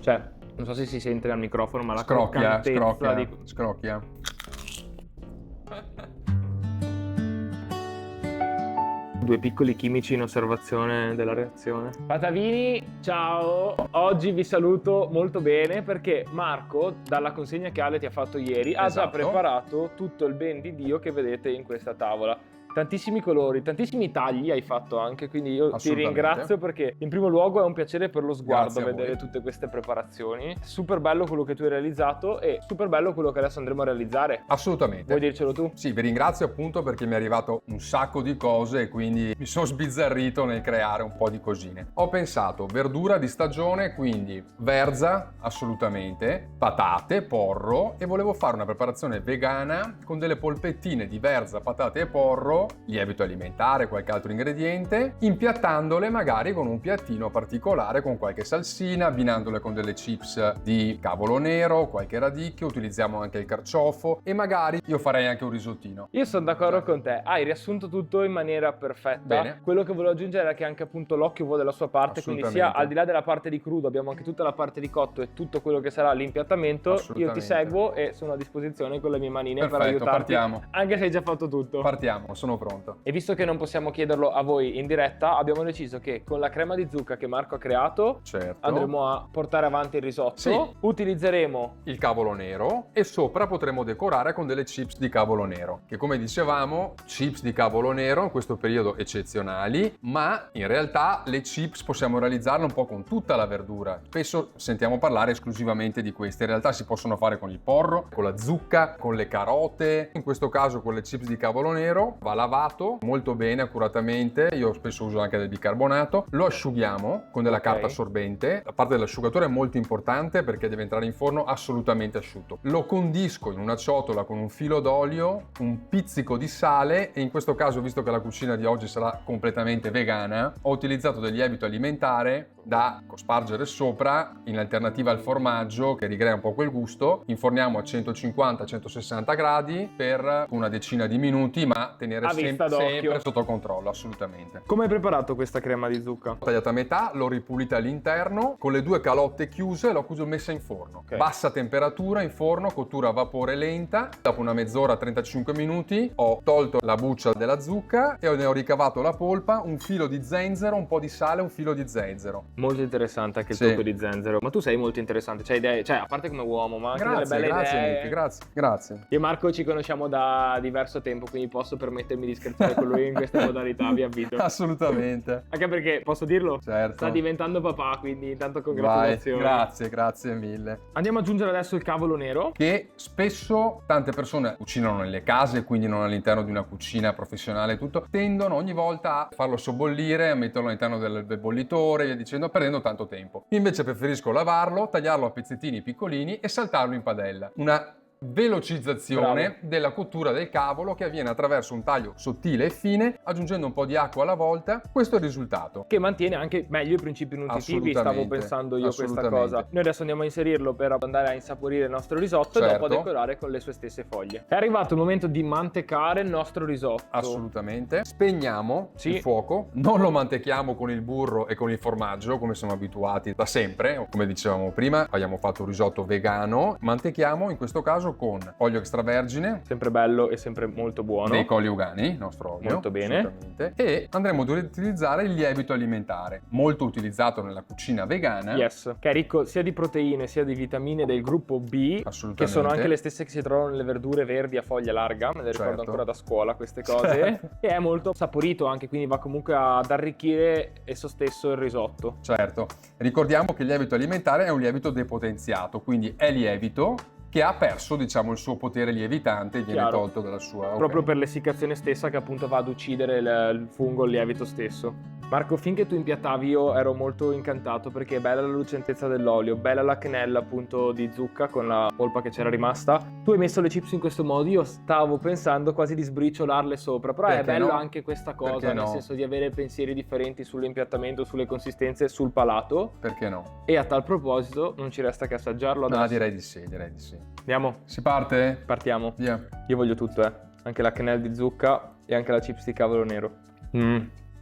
Cioè, non so se si sente dal microfono, ma la Scrocchia, croccantezza scrocchia. Due piccoli chimici in osservazione della reazione. Patavini, ciao! Oggi vi saluto molto bene perché Marco, dalla consegna che Ale ti ha fatto ieri, ha già preparato tutto il ben di Dio che vedete in questa tavola. Tantissimi colori, tantissimi tagli hai fatto anche, quindi io ti ringrazio perché in primo luogo è un piacere per lo sguardo vedere tutte queste preparazioni. Super bello quello che tu hai realizzato e super bello quello che adesso andremo a realizzare. Assolutamente. Vuoi dircelo tu? Sì, vi ringrazio appunto perché mi è arrivato un sacco di cose e quindi mi sono sbizzarrito nel creare un po' di cosine. Ho pensato verdura di stagione, quindi verza, assolutamente, patate, porro, e volevo fare una preparazione vegana con delle polpettine di verza, patate e porro, lievito alimentare, qualche altro ingrediente, impiattandole magari con un piattino particolare con qualche salsina, abbinandole con delle chips di cavolo nero, qualche radicchio, utilizziamo anche il carciofo e magari io farei anche un risottino. Io sono d'accordo con te, hai riassunto tutto in maniera perfetta. Bene. Quello che volevo aggiungere era che anche appunto l'occhio vuole la sua parte, quindi sia al di là della parte di crudo abbiamo anche tutta la parte di cotto e tutto quello che sarà l'impiattamento. Io ti seguo e sono a disposizione con le mie manine per aiutarti. Partiamo. Anche se hai già fatto tutto. Partiamo, sono pronto. E visto che non possiamo chiederlo a voi in diretta, abbiamo deciso che con la crema di zucca che Marco ha creato andremo a portare avanti il risotto. Sì. Utilizzeremo il cavolo nero e sopra potremo decorare con delle chips di cavolo nero, che come dicevamo, chips di cavolo nero in questo periodo eccezionali, ma in realtà le chips possiamo realizzarle un po' con tutta la verdura. Spesso sentiamo parlare esclusivamente di queste, in realtà si possono fare con il porro, con la zucca, con le carote, in questo caso con le chips di cavolo nero. Va lavato molto bene, accuratamente, io spesso uso anche del bicarbonato, lo asciughiamo con della carta assorbente. La parte dell'asciugatore è molto importante perché deve entrare in forno assolutamente asciutto. Lo condisco in una ciotola con un filo d'olio, un pizzico di sale e in questo caso, visto che la cucina di oggi sarà completamente vegana, ho utilizzato del lievito alimentare da cospargere sopra in alternativa al formaggio che ricrea un po' quel gusto. Inforniamo a 150-160 gradi per una decina di minuti, ma tenere sempre sotto controllo, assolutamente. Come hai preparato questa crema di zucca? L'ho tagliata a metà, l'ho ripulita all'interno, con le due calotte chiuse l'ho messa in forno. Bassa temperatura in forno, cottura a vapore lenta. Dopo una mezz'ora, 35 minuti, ho tolto la buccia della zucca e ne ho ricavato la polpa, un filo di zenzero, un po' di sale, un filo di zenzero. Molto interessante anche il tocco di zenzero. Ma tu sei molto interessante, c'hai idee, cioè a parte come uomo, ma anche delle belle idee. Nick, grazie. Io e Marco ci conosciamo da diverso tempo, quindi posso permettermi di scherzare con lui in questa modalità, vi avviso. Assolutamente. Anche perché, posso dirlo? Certo. Sta diventando papà, quindi intanto congratulazioni. Grazie mille. Andiamo ad aggiungere adesso il cavolo nero. Che spesso tante persone cucinano nelle case, quindi non all'interno di una cucina professionale e tutto, tendono ogni volta a farlo sobbollire, a metterlo all'interno del bollitore e via dicendo, perdendo tanto tempo. Io invece preferisco lavarlo, tagliarlo a pezzettini piccolini e saltarlo in padella. Una velocizzazione della cottura del cavolo che avviene attraverso un taglio sottile e fine, aggiungendo un po' di acqua alla volta. Questo è il risultato, che mantiene anche meglio i principi nutritivi. Stavo pensando io questa cosa. Noi adesso andiamo a inserirlo per andare a insaporire il nostro risotto e dopo decorare con le sue stesse foglie. È arrivato il momento di mantecare il nostro risotto. Assolutamente. Spegniamo il fuoco, non lo mantechiamo con il burro e con il formaggio come siamo abituati da sempre, come dicevamo prima. Abbiamo fatto un risotto vegano, mantechiamo in questo caso con olio extravergine, sempre bello e sempre molto buono, dei Colli Ugani, il nostro olio, molto bene, e andremo ad utilizzare il lievito alimentare, molto utilizzato nella cucina vegana, che è ricco sia di proteine sia di vitamine del gruppo B, che sono anche le stesse che si trovano nelle verdure verdi a foglia larga, me le ricordo ancora da scuola queste cose, e è molto saporito anche, quindi va comunque ad arricchire esso stesso il risotto. Certo, ricordiamo che il lievito alimentare è un lievito depotenziato, quindi è lievito che ha perso, diciamo, il suo potere lievitante e viene tolto dalla sua... Proprio per l'essiccazione stessa che appunto va ad uccidere il fungo, il lievito stesso. Marco, finché tu impiattavi io ero molto incantato perché è bella la lucentezza dell'olio, bella la quenella appunto di zucca con la polpa che c'era rimasta. Tu hai messo le chips in questo modo, io stavo pensando quasi di sbriciolarle sopra, però è bello anche questa cosa, nel senso di avere pensieri differenti sull'impiattamento, sulle consistenze, sul palato. Perché no? E a tal proposito non ci resta che assaggiarlo adesso. No, direi di sì. Andiamo? Si parte? Partiamo. Via. Io voglio tutto, anche la quenella di zucca e anche la chips di cavolo nero.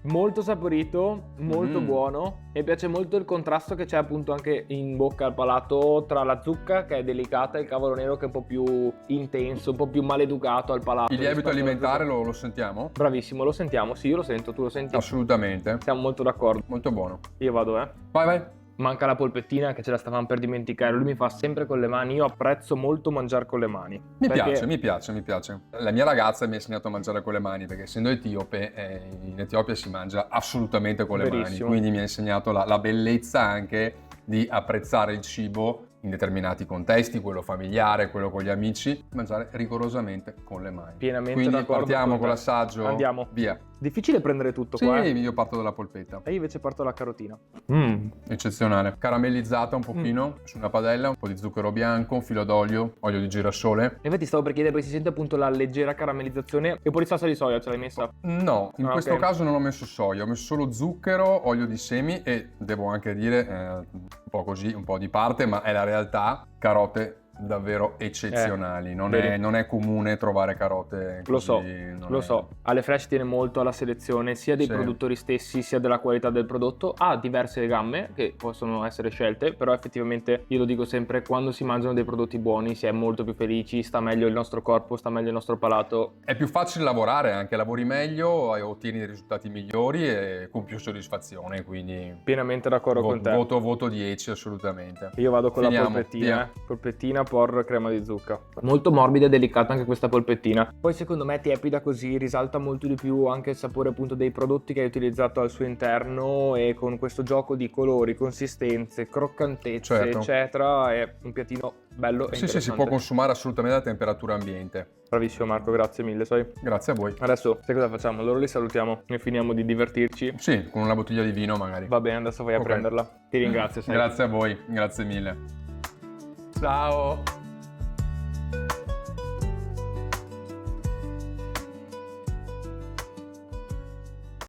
Molto saporito, molto buono. Mi piace molto il contrasto che c'è appunto anche in bocca al palato tra la zucca che è delicata e il cavolo nero che è un po' più intenso, un po' più maleducato al palato. Il lievito rispetto alla alimentare zucca. lo sentiamo? Bravissimo, lo sentiamo, sì, io lo sento, tu lo senti? Assolutamente. Siamo molto d'accordo. Molto buono. Io vado, Vai, vai. Manca la polpettina che ce la stavamo per dimenticare, lui mi fa sempre con le mani, io apprezzo molto mangiare con le mani. Mi Perché- piace. La mia ragazza mi ha insegnato a mangiare con le mani perché essendo etiope, in Etiopia si mangia assolutamente con le mani, Verissimo. quindi mi ha insegnato la bellezza anche di apprezzare il cibo in determinati contesti, quello familiare, quello con gli amici, mangiare rigorosamente con le mani. Pienamente Quindi d'accordo partiamo con con te. l'assaggio. Andiamo. Via. Difficile prendere tutto Sì, qua, io parto dalla polpetta. E io invece parto dalla carotina. Eccezionale. Caramellizzata un pochino su una padella, un po' di zucchero bianco, un filo d'olio, olio di girasole. Infatti stavo per chiedere perché si sente appunto la leggera caramellizzazione. E poi di salsa di soia ce l'hai messa? No, in Ah, questo ok. caso non ho messo soia, ho messo solo zucchero, olio di semi e devo anche dire, un po' così, un po' di parte, ma è la realtà, carote davvero eccezionali. vedi. Non è comune trovare carote così. Lo so, non lo è- so. Ale Fresh tiene molto alla selezione sia dei Sì. produttori stessi sia della qualità del prodotto. Ha diverse gamme che possono essere scelte, però effettivamente io lo dico sempre, quando si mangiano dei prodotti buoni si è molto più felici, sta meglio il nostro corpo, sta meglio il nostro palato. È più facile lavorare, anche lavori meglio e ottieni dei risultati migliori e con più soddisfazione, quindi Pienamente d'accordo con te. voto 10 assolutamente. Io vado con Finiamo, la polpettina, via. polpettina por crema di zucca. Molto morbida e delicata anche questa polpettina. Poi secondo me tiepida così risalta molto di più anche il sapore appunto dei prodotti che hai utilizzato al suo interno e con questo gioco di colori, consistenze, croccantezze, Certo. eccetera, è un piattino bello e Sì, si può interessante. consumare assolutamente a temperatura ambiente. Bravissimo Marco, grazie mille, sai. Grazie a voi. Adesso sai cosa facciamo? Loro li salutiamo e finiamo di divertirci. Sì, con una bottiglia di vino magari. Va bene, adesso vai a Ok. prenderla. Ti ringrazio, sai. Grazie a voi, grazie mille. Ciao.